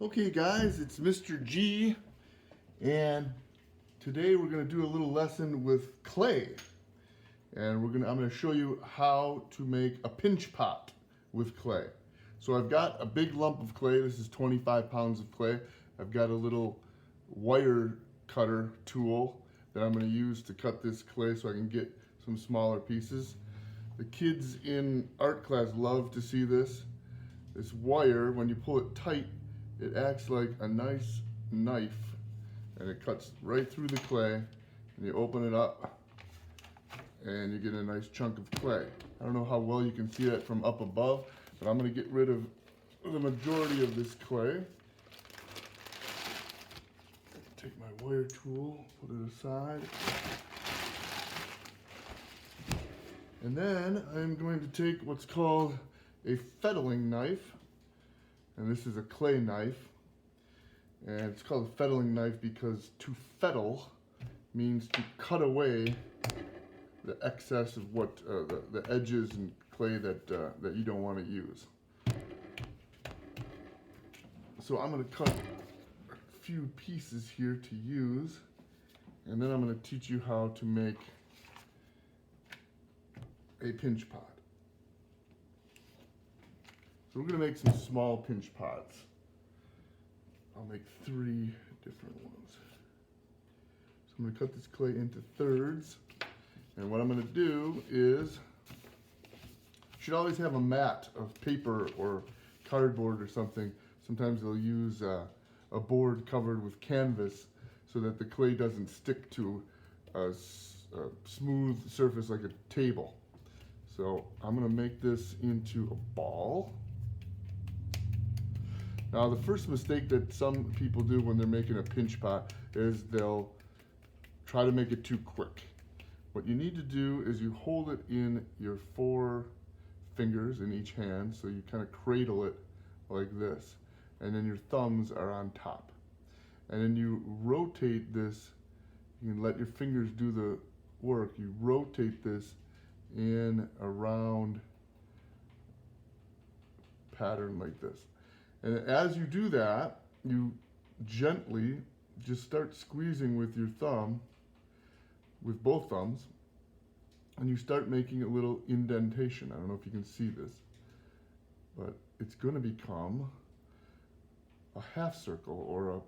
Okay guys, it's Mr. G, and today we're going to do a little lesson with clay. And I'm going to show you how to make a pinch pot with clay. So I've got a big lump of clay. This is 25 pounds of clay. I've got a little wire cutter tool that I'm going to use to cut this clay so I can get some smaller pieces. The kids in art class love to see this. This wire, when you pull it tight, it acts like a nice knife, and it cuts right through the clay, and you open it up and you get a nice chunk of clay. I don't know how well you can see that from up above, but I'm going to get rid of the majority of this clay. Take my wire tool, put it aside, and then I'm going to take what's called a fettling knife. And this is a clay knife, and it's called a fettling knife because to fettle means to cut away the excess of what the edges and clay that you don't want to use. So I'm going to cut a few pieces here to use, and then I'm going to teach you how to make a pinch pot. So we're going to make some small pinch pots. I'll make 3 different ones. So I'm going to cut this clay into thirds. And what I'm going to do is, you should always have a mat of paper or cardboard or something. Sometimes they'll use a board covered with canvas so that the clay doesn't stick to a smooth surface like a table. So I'm going to make this into a ball. Now, the first mistake that some people do when they're making a pinch pot is they'll try to make it too quick. What you need to do is you hold it in your 4 fingers in each hand, so you kind of cradle it like this, and then your thumbs are on top. And then you rotate this, you can let your fingers do the work, you rotate this in a round pattern like this. And as you do that, you gently just start squeezing with your thumb, with both thumbs, and you start making a little indentation. I don't know if you can see this, but it's going to become a half circle or a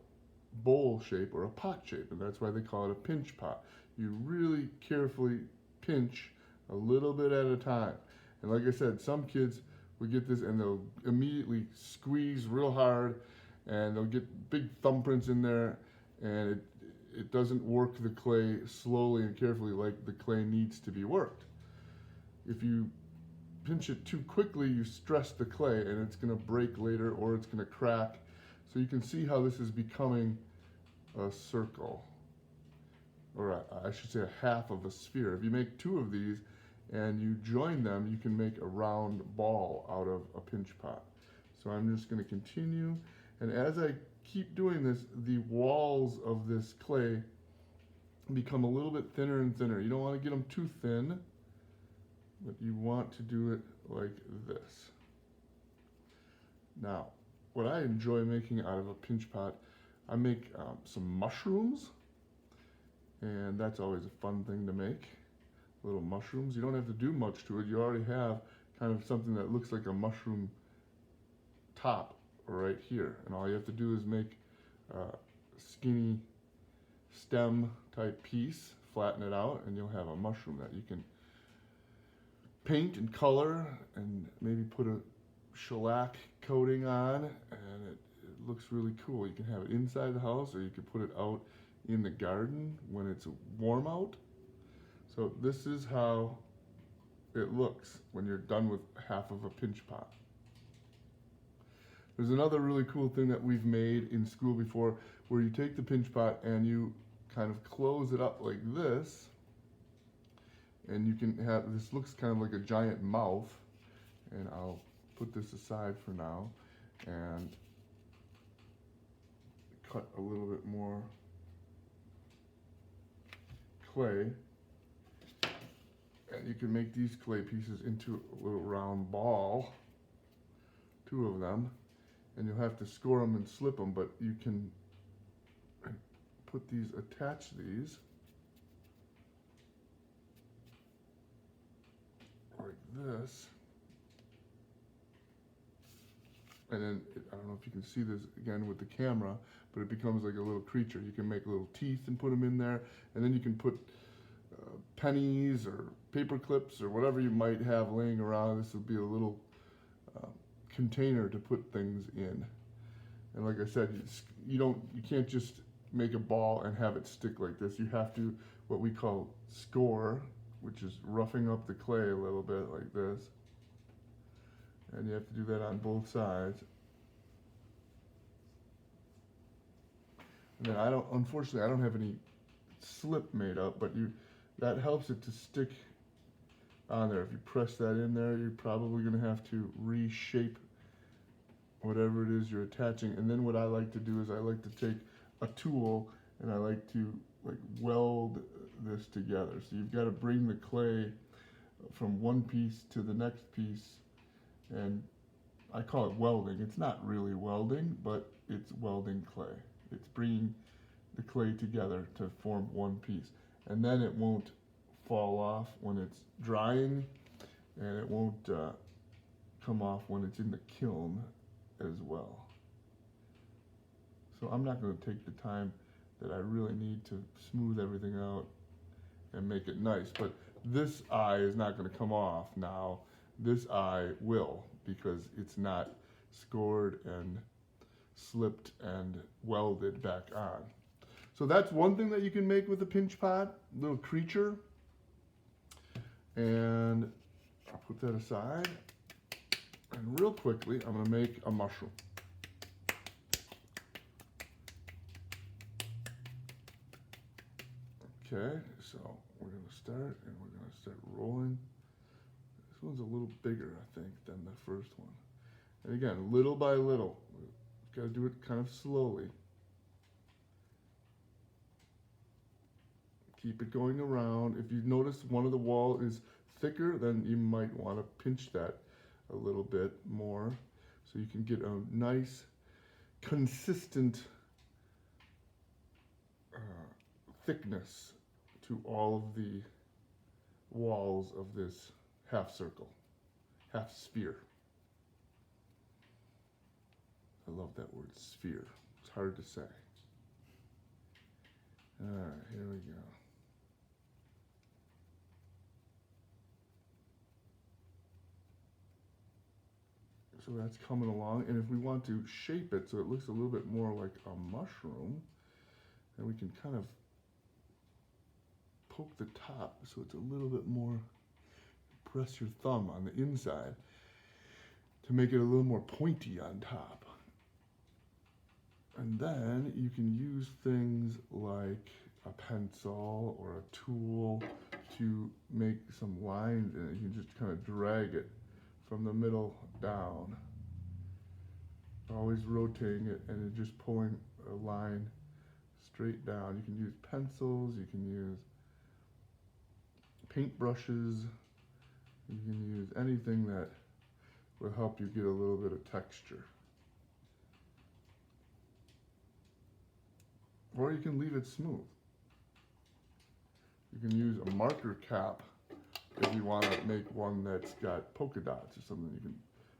bowl shape or a pot shape, and that's why they call it a pinch pot. You really carefully pinch a little bit at a time. And like I said, some kids will get this and they'll immediately squeeze real hard, and they'll get big thumbprints in there, and it doesn't work the clay slowly and carefully like the clay needs to be worked. If you pinch it too quickly, you stress the clay and it's going to break later, or it's going to crack. So you can see how this is becoming a circle, or I should say a half of a sphere. If you make 2 of these and you join them, you can make a round ball out of a pinch pot. So I'm just going to continue, and as I keep doing this, the walls of this clay become a little bit thinner and thinner. You don't want to get them too thin, but you want to do it like this. Now, what I enjoy making out of a pinch pot, I make some mushrooms, and that's always a fun thing to make. Little mushrooms. You don't have to do much to it. You already have kind of something that looks like a mushroom top right here, and all you have to do is make a skinny stem type piece, flatten it out, and you'll have a mushroom that you can paint and color and maybe put a shellac coating on, and it looks really cool. You can have it inside the house, or you can put it out in the garden when it's warm out. So this is how it looks when you're done with half of a pinch pot. There's another really cool thing that we've made in school before, where you take the pinch pot and you kind of close it up like this, and you can have, this looks kind of like a giant mouth, and I'll put this aside for now and cut a little bit more clay. And you can make these clay pieces into a little round ball, 2 of them, and you'll have to score them and slip them, but you can put these, attach these like this, and then I don't know if you can see this again with the camera, but it becomes like a little creature. You can make little teeth and put them in there, and then you can put pennies or paper clips or whatever you might have laying around. This would be a little container to put things in. And like I said, you can't just make a ball and have it stick like this. You have to, what we call score, which is roughing up the clay a little bit like this. And you have to do that on both sides. And then unfortunately I don't have any slip made up, but that helps it to stick on there. If you press that in there, you're probably going to have to reshape whatever it is you're attaching. And then what I like to do is I like to take a tool and I like to weld this together. So you've got to bring the clay from one piece to the next piece, and I call it welding. It's not really welding, but it's welding clay. It's bringing the clay together to form one piece. And then it won't fall off when it's drying, and it won't come off when it's in the kiln as well. So I'm not going to take the time that I really need to smooth everything out and make it nice. But this eye is not going to come off now. This eye will, because it's not scored and slipped and welded back on. So that's one thing that you can make with a pinch pot, little creature. And I'll put that aside. And real quickly, I'm going to make a mushroom. Okay, so we're going to start, and we're going to start rolling. This one's a little bigger, I think, than the first one. And again, little by little. We've got to do it kind of slowly. Keep it going around. If you notice one of the wall is thicker, then you might want to pinch that a little bit more so you can get a nice, consistent thickness to all of the walls of this half circle, half sphere. I love that word, sphere. It's hard to say. All right, here we go. So that's coming along, and if we want to shape it so it looks a little bit more like a mushroom, then we can kind of poke the top so it's a little bit more, press your thumb on the inside to make it a little more pointy on top. And then you can use things like a pencil or a tool to make some lines in it. You can just kind of drag it from the middle down, always rotating it and just pulling a line straight down. You can use pencils, you can use paint brushes, you can use anything that will help you get a little bit of texture. Or you can leave it smooth. You can use a marker cap if you want to make one that's got polka dots or something. You can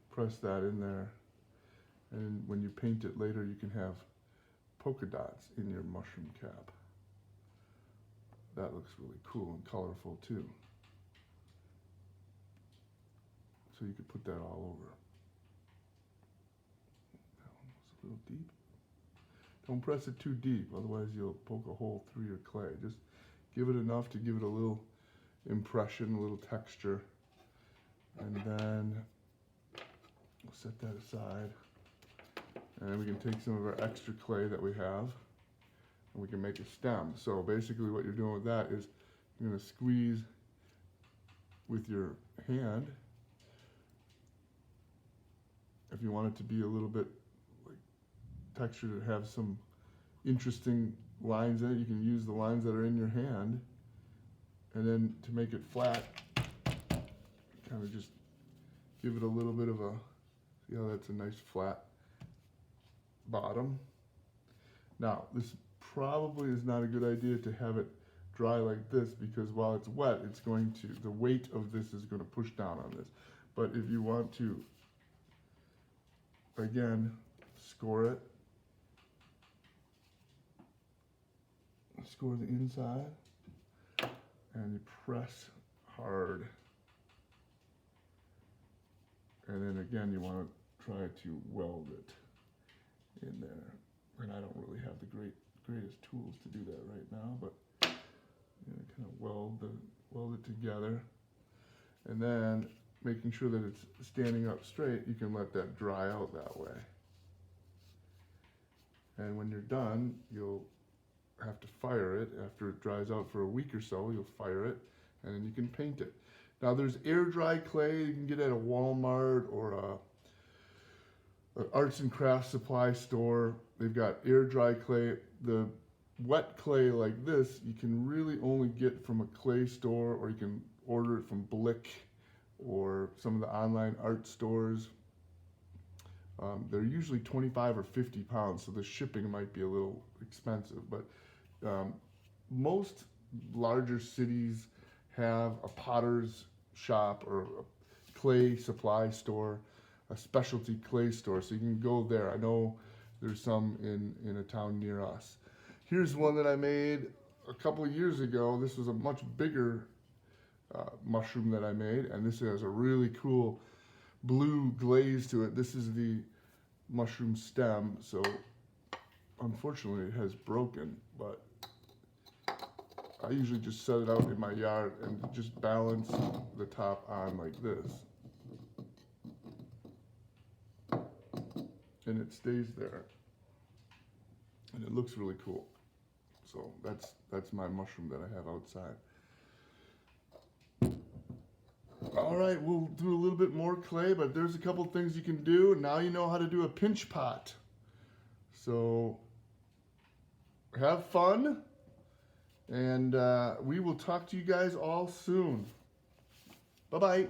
press that in there, and when you paint it later, you can have polka dots in your mushroom cap. That looks really cool and colorful too. So you could put that all over. That one was a little deep. Don't press it too deep, otherwise you'll poke a hole through your clay. Just give it enough to give it a little impression, a little texture. And then we'll set that aside. And then we can take some of our extra clay that we have, and we can make a stem. So basically what you're doing with that is you're going to squeeze with your hand. If you want it to be a little bit like textured, to have some interesting lines in it, you can use the lines that are in your hand. And then to make it flat, kind of just give it a little bit of a, see how that's a nice flat bottom. Now, this probably is not a good idea to have it dry like this, because while it's wet, the weight of this is going to push down on this. But if you want to, again, score it, score the inside, and you press hard. And then again, you want to try to weld it in there. And I don't really have the greatest tools to do that right now, but kind of weld it together. And then making sure that it's standing up straight, you can let that dry out that way. And when you're done, you'll have to fire it. After it dries out for a week or so, you'll fire it, and then you can paint it. Now there's air dry clay you can get at a Walmart or an arts and crafts supply store. They've got air dry clay. The wet clay like this, you can really only get from a clay store, or you can order it from Blick or some of the online art stores. They're usually 25 or 50 pounds, so the shipping might be a little expensive, but most larger cities have a potter's shop or a clay supply store, a specialty clay store, so you can go there. I know there's some in a town near us. Here's one that I made a couple of years ago. This was a much bigger mushroom that I made, and this has a really cool blue glaze to it. This is the mushroom stem, so unfortunately it has broken, but I usually just set it out in my yard and just balance the top on like this, and it stays there, and it looks really cool. So that's my mushroom that I have outside. All right, we'll do a little bit more clay, but there's a couple things you can do. Now you know how to do a pinch pot. So have fun, and we will talk to you guys all soon. Bye-bye.